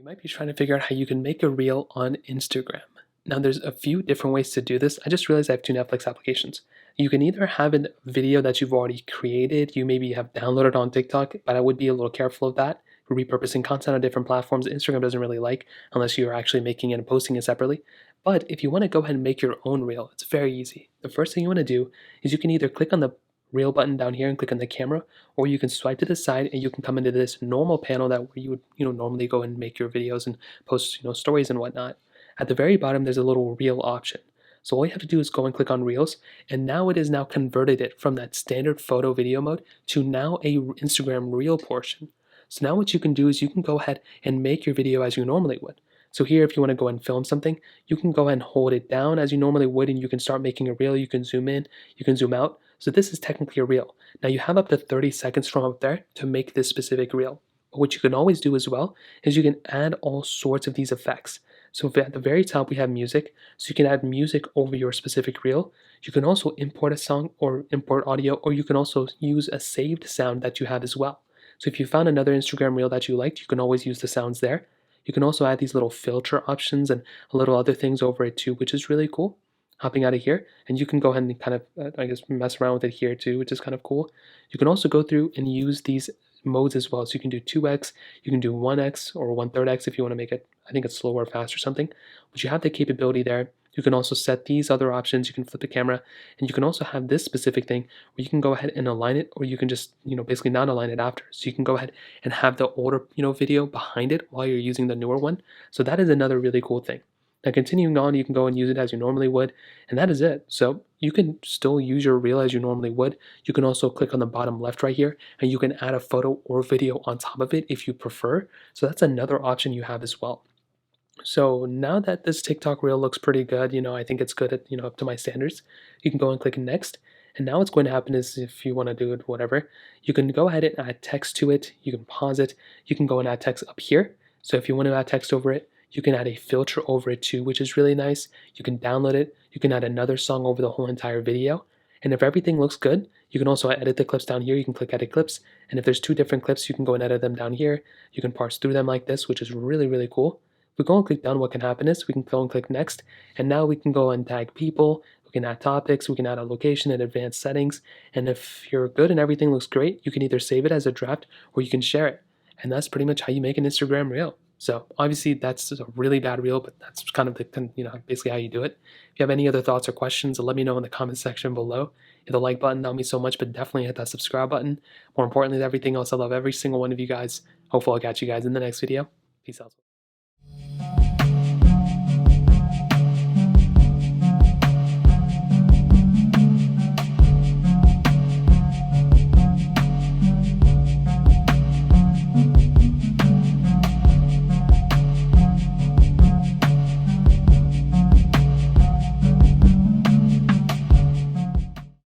You might be trying to figure out how you can make a reel on Instagram. Now, there's a few different ways to do this. I just realized I have two Netflix applications. You can either have a video that you've already created, you maybe have downloaded on TikTok, but I would be a little careful of that. Repurposing content on different platforms, Instagram doesn't really like unless you're actually making it and posting it separately. But if you want to go ahead and make your own reel, it's very easy. The first thing you want to do is you can either click on the reel button down here and click on the camera, or you can swipe to the side and you can come into this normal panel that where you would normally go and make your videos and post stories and whatnot. At the very bottom there's a little reel option. So all you have to do is go and click on reels, and now it is now converted it from that standard photo video mode to now a Instagram reel portion. So now what you can do is you can go ahead and make your video as you normally would. So here, if you want to go and film something, you can go ahead and hold it down as you normally would, and you can start making a reel. You can zoom in, you can zoom out. So this is technically a reel. Now you have up to 30 seconds from up there to make this specific reel. But what you can always do as well is you can add all sorts of these effects. So if at the very top we have music, so you can add music over your specific reel. You can also import a song or import audio, or you can also use a saved sound that you have as well. So if you found another Instagram reel that you liked, you can always use the sounds there. You can also add these little filter options and a little other things over it too, which is really cool. Hopping out of here, and you can go ahead and kind of, I guess, mess around with it here too, which is kind of cool. You can also go through and use these modes as well. So you can do 2x, you can do 1x or 1/3 x if you want to make it, I think it's slower or fast or something. But you have the capability there. You can also set these other options. You can flip the camera, and you can also have this specific thing where you can go ahead and align it, or you can just, basically not align it after. So you can go ahead and have the older, video behind it while you're using the newer one. So that is another really cool thing. Now continuing on, you can go and use it as you normally would, and that is it. So you can still use your reel as you normally would. You can also click on the bottom left right here, and you can add a photo or video on top of it if you prefer. So that's another option you have as well. So now that this TikTok reel looks pretty good, I think it's good at, up to my standards. You can go and click next. And now what's going to happen is, if you want to do it, whatever, you can go ahead and add text to it. You can pause it. You can go and add text up here. So if you want to add text over it, you can add a filter over it too, which is really nice. You can download it. You can add another song over the whole entire video. And if everything looks good, you can also edit the clips down here. You can click edit clips. And if there's two different clips, you can go and edit them down here. You can parse through them like this, which is really, really cool. If we go and click down, what can happen is we can go and click next. And now we can go and tag people. We can add topics. We can add a location and advanced settings. And if you're good and everything looks great, you can either save it as a draft or you can share it. And that's pretty much how you make an Instagram reel. So obviously that's a really bad reel, but that's kind of the, basically how you do it. If you have any other thoughts or questions, let me know in the comment section below. Hit the like button, that would mean so much, but definitely hit that subscribe button. More importantly than everything else, I love every single one of you guys. Hopefully I'll catch you guys in the next video. Peace out.